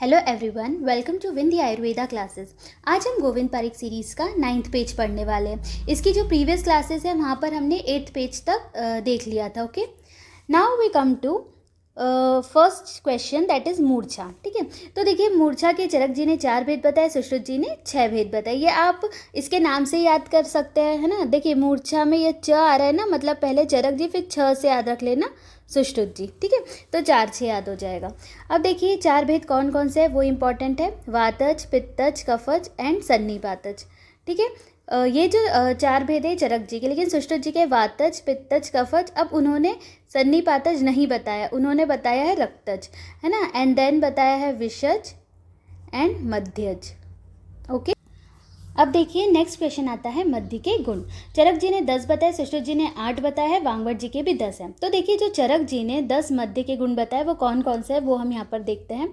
Hello everyone, welcome to Vindi Ayurveda classes. आज हम Govind Pareek series का 9th पेज पढ़ने वाले हैं। इसकी जो प्रीवियस क्लासेस है वहाँ पर हमने 8th पेज तक देख लिया था। Okay, now we come to first question, that is मूर्छा। ठीक है, तो देखिए मूर्छा के चरक जी ने 4 भेद बताए, सुश्रुत जी ने 6 भेद बताए। ये आप इसके नाम से याद कर सकते हैं, है ना। देखिए मूर्छा में ये च आ रहा है ना, मतलब पहले चरक जी फिर 6 से याद रख लेना सुश्रुत जी। ठीक है, तो 4 6 याद हो जाएगा। अब देखिए 4 भेद कौन कौन से हैं वो इम्पॉर्टेंट है, वातज, पित्तज, कफज एंड सन्निपातज। ठीक है, ये जो 4 भेद है चरक जी के, लेकिन सुश्रुत जी के वातज, पित्तज, कफज। अब उन्होंने सन्निपातज नहीं बताया, उन्होंने बताया है रक्तज, है ना, एंड देन बताया है विषज एंड मध्यज। ओके, अब देखिए नेक्स्ट क्वेश्चन आता है मध्य के गुण। चरक जी ने 10 बताए, सुश्रुत जी ने 8 बताया है, वांगवट जी के भी 10 हैं। तो देखिए जो चरक जी ने 10 मध्य के गुण बताए वो कौन कौन से हैं वो हम यहाँ पर देखते हैं।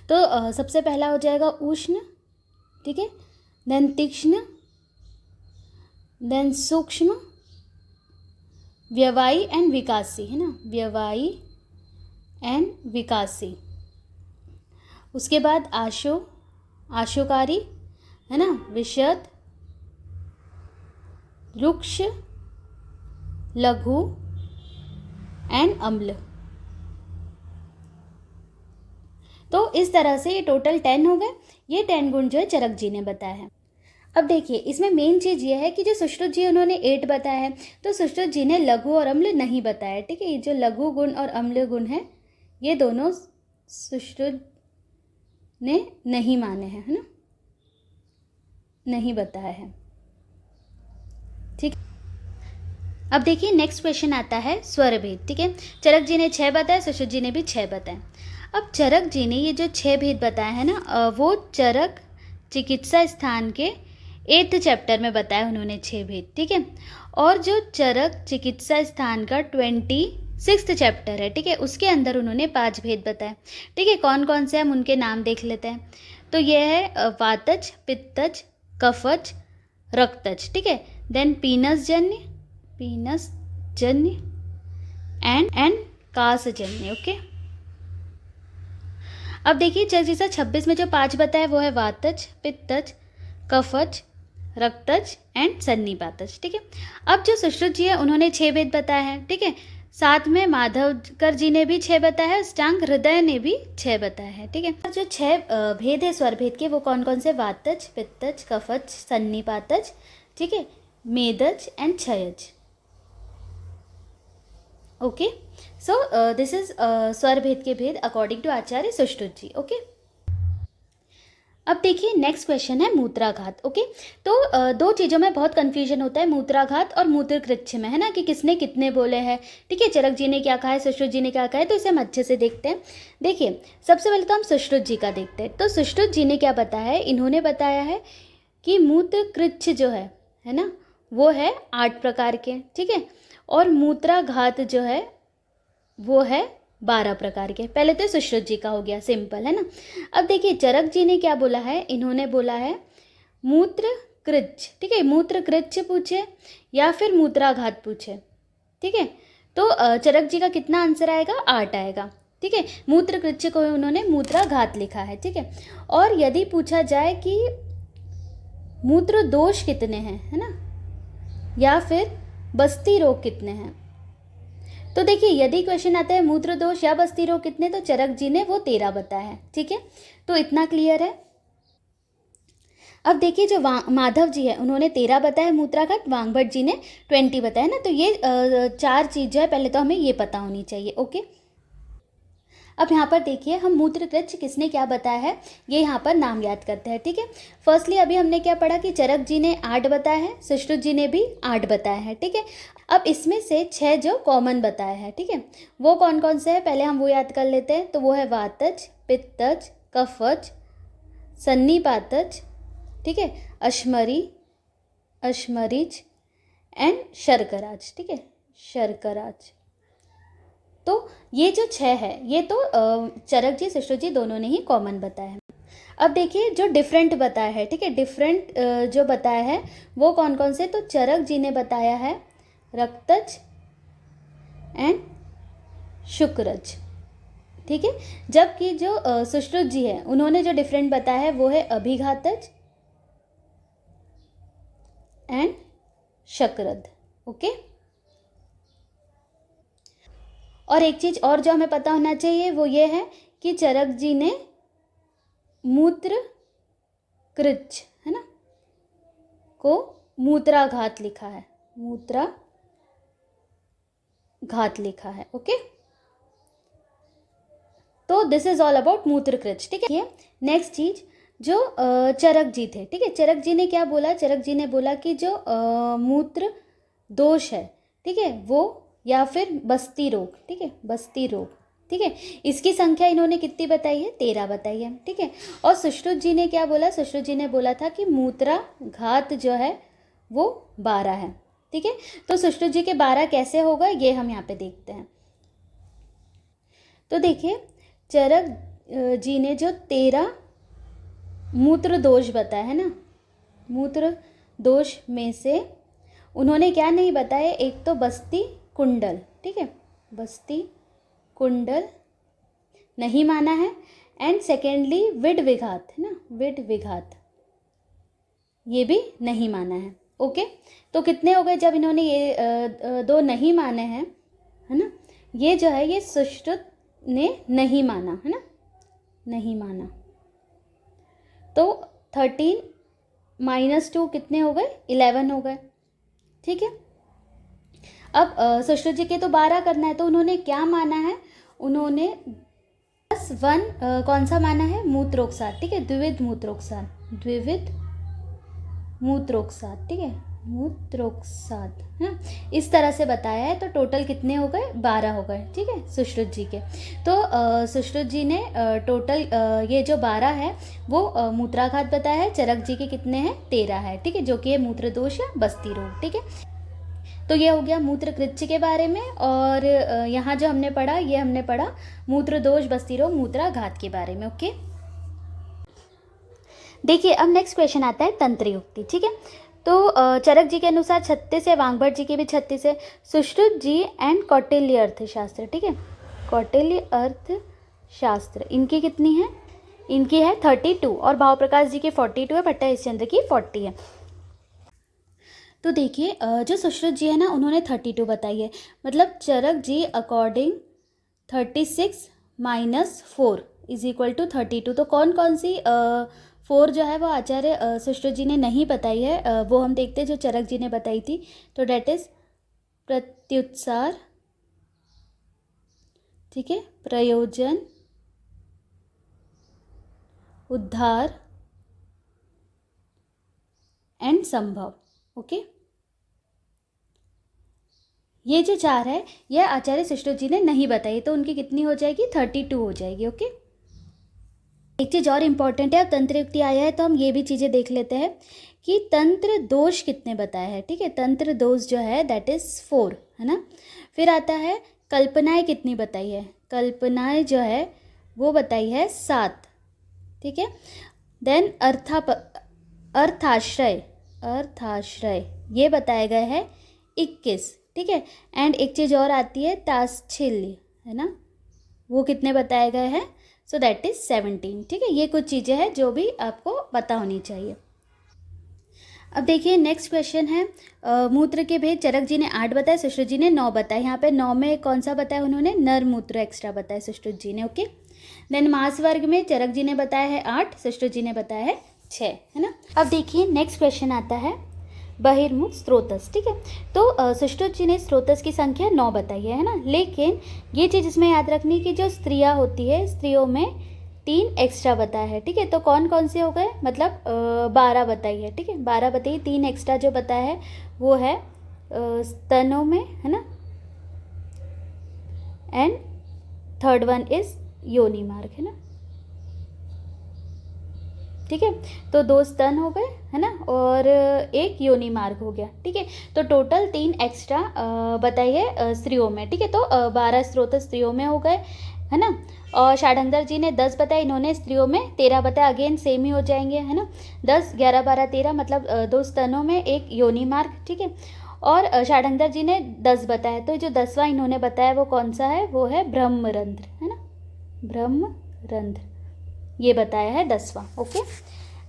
तो सबसे पहला हो जाएगा उष्ण, ठीक है, देन तीक्ष्ण, देन सूक्ष्म, व्यवायी एंड विकासी, है ना, व्यवायी एंड विकासी। उसके बाद आशुकारी, है ना, विशद, रुक्ष, लघु एंड अम्ल। तो इस तरह से ये टोटल 10 हो गए। ये 10 गुण जो है चरक जी ने बताया है। अब देखिए इसमें मेन चीज़ ये है कि जो सुश्रुत जी उन्होंने 8 बताया है, तो सुश्रुत जी ने लघु और अम्ल नहीं बताया। ठीक है, ये जो लघु गुण और अम्ल गुण है ये दोनों सुश्रुत ने नहीं माने हैं, है ना, नहीं बताया है। ठीक, अब देखिए नेक्स्ट क्वेश्चन आता है स्वर भेद। ठीक है, चरक जी ने 6 बताए, सुश्रुत जी ने भी 6 बताए। अब चरक जी ने ये जो 6 भेद बताए हैं ना, वो चरक चिकित्सा स्थान के 8th चैप्टर में बताया उन्होंने 6 भेद। ठीक है, और जो चरक चिकित्सा स्थान का 26th चैप्टर है, ठीक है, उसके अंदर उन्होंने 5 भेद बताए। ठीक है, कौन कौन से हम उनके नाम देख लेते हैं। तो ये है वातज, पित्तज, कफज, रक्तज। ठीक है, देन पीनसजन्य एंड कासजन्य। ओके, अब देखिए जैसा 26 में जो 5 बताए वो है वातज, पित्तज, कफज, रक्तज एंड सन्निपातज। ठीक है, अब जो सुश्रुत जी है उन्होंने 6 भेद बताया है। ठीक है, साथ में माधवकर जी ने भी 6 बताया है, अष्टांग हृदय ने भी 6 बताया है। ठीक है, जो 6 भेद है स्वर भेद के वो कौन कौन से, वातज, पित्तज, कफज, सन्निपातज, ठीक है, मेदज एंड क्षयज। ओके, सो दिस इज स्वर भेद के भेद according to Acharya Sushrut ji. Okay, अब देखिए नेक्स्ट क्वेश्चन है मूत्राघात। ओके, तो दो चीज़ों में बहुत कंफ्यूजन होता है, मूत्राघात और मूत्रकृच्छ में, है ना, कि किसने कितने बोले हैं। ठीक है, चरक जी ने क्या कहा है, सुश्रुत जी ने क्या कहा है, तो इसे हम अच्छे से देखते हैं। देखिए सबसे पहले तो हम सुश्रुत जी का देखते हैं। तो सुश्रुत जी ने क्या बताया है, इन्होंने बताया है कि मूत्रकृच्छ जो है ना, वो है 8 प्रकार के। ठीक है, और मूत्राघात जो है वो है 12 प्रकार के। पहले तो सुश्रुत जी का हो गया, सिंपल, है ना। अब देखिए चरक जी ने क्या बोला है, इन्होंने बोला है मूत्रकृच्छ। ठीक है, मूत्रकृच्छ पूछे या फिर मूत्राघात पूछे, ठीक है, तो चरक जी का कितना आंसर आएगा, 8 आएगा। ठीक है, मूत्रकृच्छ को उन्होंने मूत्राघात लिखा है। ठीक है, और यदि पूछा जाए कि मूत्र दोष कितने हैं, है ना, या फिर बस्ती रोग कितने हैं, तो देखिए यदि क्वेश्चन आता है मूत्र दोष या बस्ती रोग कितने, तो चरक जी ने वो 13 बताया है। ठीक है, तो इतना क्लियर है। अब देखिए जो माधव जी है उन्होंने 13 बताया मूत्राघात, वांगभट जी ने 20 बताया ना। तो ये 4 चीज़ जो है पहले तो हमें ये पता होनी चाहिए। ओके, अब यहाँ पर देखिए हम मूत्रकृच्छ किसने क्या बताया है ये यहाँ पर नाम याद करते हैं। ठीक है, फर्स्टली अभी हमने क्या पढ़ा कि चरक जी ने 8 बताया है, सुश्रुत जी ने भी 8 बताया है। ठीक है, अब इसमें से 6 जो कॉमन बताया है, ठीक है, वो कौन कौन से है पहले हम वो याद कर लेते हैं। तो वो है वातज, पित्तज, कफज, सन्निपातज, ठीक है, अश्मरीज एंड शर्कराज। ठीक है, शर्कराज। तो ये जो 6 है ये तो चरक जी सुश्रुत जी दोनों ने ही कॉमन बताया है। अब देखिए जो डिफरेंट बताया है, ठीक है, डिफरेंट जो बताया है वो कौन कौन से, तो चरक जी ने बताया है रक्तज एंड शुक्रज। ठीक है। जबकि जो सुश्रुत जी है उन्होंने जो डिफरेंट बताया है वो है अभिघातज एंड शक्रद। ओके। और एक चीज और जो हमें पता होना चाहिए वो ये है कि चरक जी ने मूत्र कृच्छ, है ना, को मूत्राघात लिखा है, मूत्राघात लिखा है। ओके। तो दिस इज ऑल अबाउट मूत्रकृच्छ। ठीक है। नेक्स्ट चीज जो चरक जी थे, ठीक है, चरक जी ने क्या बोला, चरक जी ने बोला कि जो मूत्र दोष है, ठीक है, वो या फिर बस्ती रोग, ठीक है, बस्ती रोग, ठीक है, इसकी संख्या इन्होंने कितनी बताई है, 13 बताई है। ठीक है। और सुश्रुत जी ने क्या बोला, सुश्रुत जी ने बोला था कि मूत्राघात जो है वो 12 है। ठीक है। तो सुश्रुत जी के 12 कैसे होगा ये हम यहाँ पे देखते हैं। तो देखिए चरक जी ने जो 13 मूत्र दोष बताया है ना, मूत्र दोष में से उन्होंने क्या नहीं बताया, एक तो बस्ती कुंडल, ठीक है, बस्ती कुंडल नहीं माना है, एंड सेकेंडली विड विघात, है ना, विड विघात ये भी नहीं माना है। ओके। तो कितने हो गए जब इन्होंने ये दो नहीं माने हैं, है ना, ये जो है ये सुश्रुत ने नहीं माना, है ना, नहीं माना। तो 13 - 2 कितने हो गए, 11 हो गए। ठीक है। अब सुश्रुत जी के तो 12 करना है, तो उन्होंने क्या माना है, उन्होंने +1 कौन सा माना है, मूत्रोक्साद, ठीक है, द्विविध मूत्रोक्साद, द्विविध मूत्रोक्साद, ठीक है, मूत्रोक्साद, है ना, इस तरह से बताया है। तो टोटल कितने हो गए, 12 हो गए। ठीक है, सुश्रुत जी के। तो सुश्रुत जी ने टोटल ये जो 12 है वो मूत्राघात बताया है, चरक जी के कितने हैं, 13 है। ठीक है, जो कि है मूत्र दोष या बस्ती रोग। ठीक है। तो ये हो गया मूत्रकृच्छ के बारे में, और यहाँ जो हमने पढ़ा ये हमने पढ़ा मूत्र दोष, बस्ती रोग, मूत्राघात के बारे में। ओके। देखिए अब नेक्स्ट क्वेश्चन आता है तंत्र युक्ति। ठीक है। तो चरक जी के अनुसार 36 है, वांगभट जी के भी 36 है, सुश्रुत जी एंड कौटिल्य अर्थशास्त्र, ठीक है, कौटिल्य अर्थशास्त्र इनकी कितनी है, इनकी है 32, और भाव प्रकाश जी की 42 है, भट्टा हरिश्चंद्र की 40 है। तो देखिए जो सुश्रुत जी है ना उन्होंने 32 बताई है, मतलब चरक जी अकॉर्डिंग 36 - 4 = 32। तो कौन कौन सी 4 जो है वो आचार्य सुश्रुत जी ने नहीं बताई है, वो हम देखते हैं जो चरक जी ने बताई थी। तो डेट इज प्रत्युत्सार, ठीक है, प्रयोजन, उद्धार एंड संभव। ओके। ये जो 4 है यह आचार्य सुश्रुत जी ने नहीं बताई, तो उनकी कितनी हो जाएगी, 32 हो जाएगी। ओके। एक चीज़ और इम्पॉर्टेंट है, अब तंत्र युक्ति आया है तो हम ये भी चीज़ें देख लेते हैं कि तंत्र दोष कितने बताया है। ठीक है, तंत्र दोष जो है दैट इज़ 4, है ना। फिर आता है कल्पनाएं कितनी बताई है, कल्पनाएं जो है वो बताई है 7। ठीक है। देन अर्थाश्रय, अर्थाश्रय ये बताए गए हैं 21। ठीक है। एंड एक चीज़ और आती है ताच्छिल्य, है ना, वो कितने बताए गए हैं, सो दैट इज 17। ठीक है, ये कुछ चीज़ें हैं जो भी आपको पता होनी चाहिए। अब देखिए नेक्स्ट क्वेश्चन है मूत्र के भेद, चरक जी ने 8 बताए, सुश्रुत जी ने 9 बताए। यहाँ पे 9 में कौन सा बताया उन्होंने, नर मूत्र एक्स्ट्रा बताया सुश्रुत जी ने। ओके। देन मास वर्ग में चरक जी ने बताया है 8, सुश्रुत जी ने बताया है 6, है ना। अब देखिए नेक्स्ट क्वेश्चन आता है बहिर्मुख स्रोतस। ठीक है। तो सुश्रुत जी ने स्रोतस की संख्या 9 बताई है ना, लेकिन ये चीज़ इसमें याद रखनी कि जो स्त्रियाँ होती है स्त्रियों में 3 एक्स्ट्रा बताया है। ठीक है। तो कौन कौन से हो गए, मतलब 12 बताई है। ठीक है, 12 बताइए, 3 एक्स्ट्रा जो बताया है वो है स्तनों में, है ना, एंड थर्ड वन इज योनि मार्ग, है ना। ठीक है, तो 2 स्तन हो गए, है ना, और एक योनि मार्ग हो गया। ठीक है, तो टोटल 3 एक्स्ट्रा बताइए स्त्रियों में। ठीक है, तो 12 स्रोत स्त्रियों में हो गए, है ना। और षाढ़ंगर जी ने 10 बताया, इन्होंने स्त्रियों में 13 बताया, अगेन सेम ही हो जाएंगे, है ना। 10, 11, 12, 13 मतलब 2 स्तनों में एक योनि मार्ग। ठीक है, और षाढ़ंगर जी ने 10 बताया, तो जो 10वां इन्होंने बताया वो कौन सा है, वो है ब्रह्मरंध्र, है ना, ब्रह्मरंध्र, ये बताया है 10वां। ओके,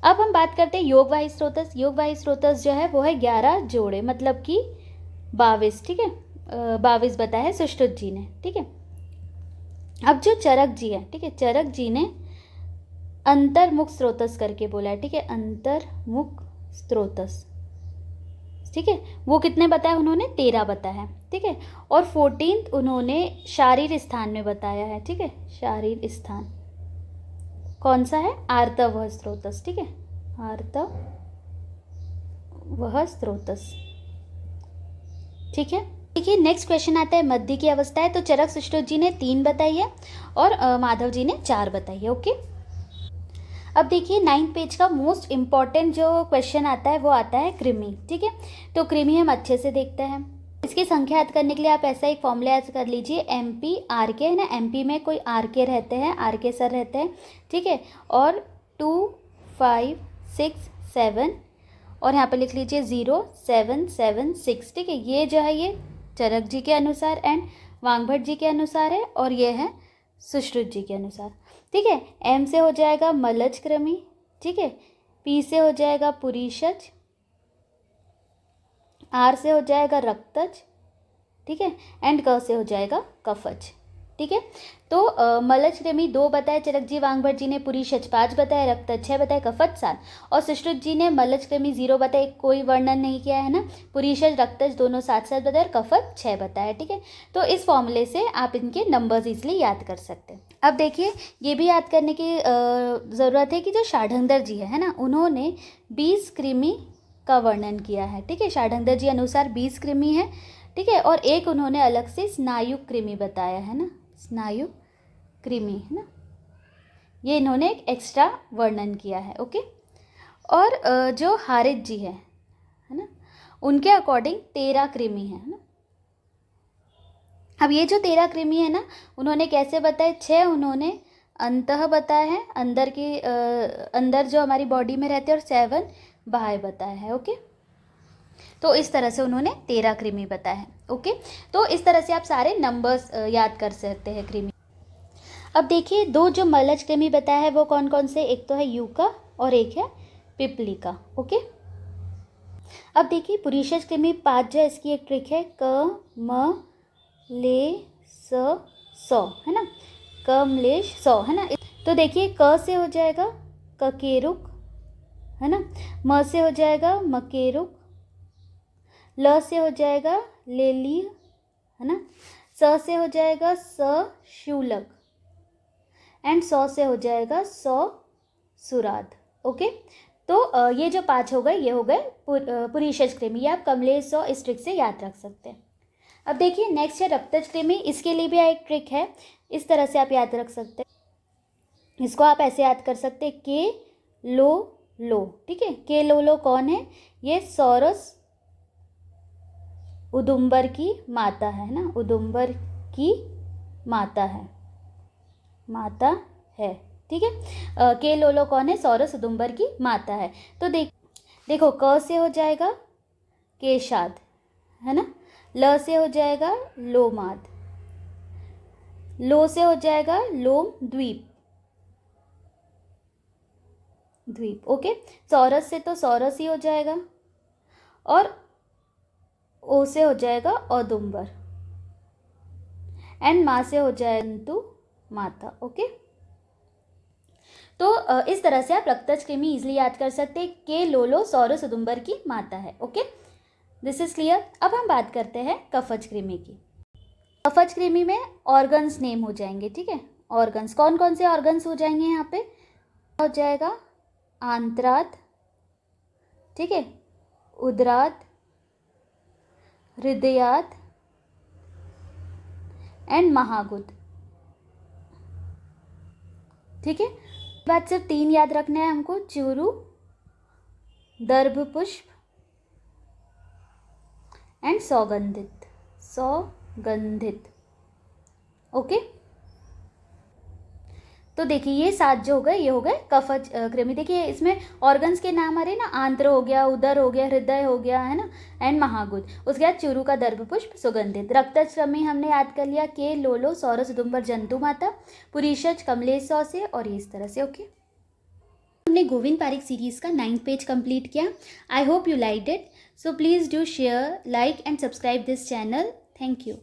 अब हम बात करते हैं योगवाही स्रोतस। योगवाही स्रोतस जो है वो है 11 जोड़े, मतलब कि 22। ठीक है, 22 बताया है सुश्रुत जी ने। ठीक है, अब जो चरक जी है, ठीक है, चरक जी ने अंतर्मुख स्रोतस करके बोला है। ठीक है, अंतर्मुख स्रोतस, ठीक है, वो कितने बताया उन्होंने? 13 बताया है। ठीक है, और 14th उन्होंने शारीर स्थान में बताया है। ठीक है, शारीर स्थान कौन सा है? आर्तव स्रोतस। ठीक है, आर्तव वह स्रोतस। ठीक है, देखिए नेक्स्ट क्वेश्चन आता है मध्य की अवस्था है। तो चरक सुश्रुत जी ने 3 बताई है और माधव जी ने 4 बताई है। ओके, अब देखिए 9th पेज का मोस्ट इंपॉर्टेंट जो क्वेश्चन आता है वो आता है कृमि। ठीक है, तो कृमि हम अच्छे से देखते हैं। इसकी संख्या याद करने के लिए आप ऐसा एक फॉर्मूला याद कर लीजिए, MP RK है ना, MP में कोई RK रहते हैं, RK सर रहते हैं। ठीक है, और 2 5 6 7 और यहाँ पर लिख लीजिए 0 7 7 6। ठीक है, ये जो है ये चरक जी के अनुसार एंड वांगभट जी के अनुसार है, और ये है सुश्रुत जी के अनुसार। ठीक है, M से हो जाएगा मलज कृमि। ठीक है, P से हो जाएगा पुरीशज, R से हो जाएगा रक्तज। ठीक है, एंड क से हो जाएगा कफज। ठीक है, तो मलज कृमि 2 बताए चरक जी वांगभट जी ने, पुरीशज 5 बताए, रक्तज 6 बताए, कफज 7, और सुश्रुत जी ने मलज कृमि 0 बताए, कोई वर्णन नहीं किया है ना, पुरीशज रक्तज दोनों 7 बताए और कफज 6 बताया। ठीक है, तो इस फॉर्मूले से आप इनके नंबर्स इजली याद कर सकते हैं। अब देखिए ये भी याद करने की ज़रूरत है कि जो षाढ़ंगधर जी है ना, उन्होंने 20 कृमि का वर्णन किया है। ठीक है, षाढ़ंगधर जी अनुसार 20 कृमि है। ठीक है, और एक उन्होंने अलग से स्नायु कृमि बताया है ना, स्नायु कृमि है ना, ये इन्होंने एक एक्स्ट्रा वर्णन किया है। ओके, और जो हारिज जी है ना, उनके अकॉर्डिंग 13 कृमि है ना। अब ये जो 13 कृमि है ना, उन्होंने कैसे बताए? 6 उन्होंने अंतः बताया है, अंदर की अंदर जो हमारी बॉडी में रहते हैं, और 7 बाहर बताया है। ओके, तो इस तरह से उन्होंने 13 कृमि बताया है। ओके, तो इस तरह से आप सारे नंबर्स याद कर सकते हैं कृमि। अब देखिए 2 जो मलज कृमि बताया है वो कौन कौन से? एक तो है यूका और एक है पिपलिका। ओके, अब देखिए पुरीशज कृमि 5 जो, इसकी एक ट्रिक है, क म ले सौ है ना, कमलेश 100 है ना। तो देखिए क से हो जाएगा ककेरुक है ना, म से हो जाएगा मकेरुक, ल से हो जाएगा लेली है ना, स से हो जाएगा शूलक, एंड 100 से हो जाएगा सुराद। ओके, तो ये जो 5 हो गए ये हो गए पुरीशज कृमि, ये आप कमलेश 100 इस ट्रिक से याद रख सकते हैं। अब देखिए नेक्स्ट है रक्तज कृमि, इसके लिए भी एक ट्रिक है, इस तरह से आप याद रख सकते हैं। इसको आप ऐसे याद कर सकते हैं, के लो। ठीक है, के लो कौन है? ये सौरस उदुम्बर की माता है ना, उदुम्बर की माता है। ठीक है, के लोलो कौन है? सौरस उदुम्बर की माता है। तो देखो क से हो जाएगा केशाद है ना, ल से हो जाएगा लोमाद, लो से हो जाएगा लोम द्वीप। ओके, सौरस से तो सौरस ही हो जाएगा, और ओ से हो जाएगा औदुम्बर, एंड माँ से हो जाएगा माता। ओके, तो इस तरह से आप रक्तज कृमि इजिली याद कर सकते हैं, के लोलो सौरस उदुम्बर की माता है। Okay, this is clear. अब हम बात करते हैं कफज कृमि की। कफज कृमि में ऑर्गन्स नेम हो जाएंगे। ठीक है, ऑर्गन्स कौन कौन से ऑर्गन्स हो जाएंगे? यहाँ पे हो जाएगा आंत्रात, ठीक है, उदरात, हृदयात एंड महागुद। ठीक है, बात सिर्फ 3 याद रखना है हमको, चूरू, दर्भपुष्प एंड सौगंधित। ओके, तो देखिए ये 7 जो हो गए ये हो गए कफज कृमि। देखिए इसमें ऑर्गन्स के नाम आ रहे हैं ना, आंत्र हो गया, उदर हो गया, हृदय हो गया, है ना, एंड महागुद। उसके बाद चूरू का दर्भपुष्प सुगंधित। रक्तश्रमी हमने याद कर लिया, के लोलो सौरस उदुम्बर जंतु माता, पुरीशज कमलेश सौ से, और ये इस तरह से। ओके, हमने गोविंद पारिक सीरीज़ का 9th पेज कंप्लीट किया। I hope you like it, so please do share, like and subscribe this channel. Thank you.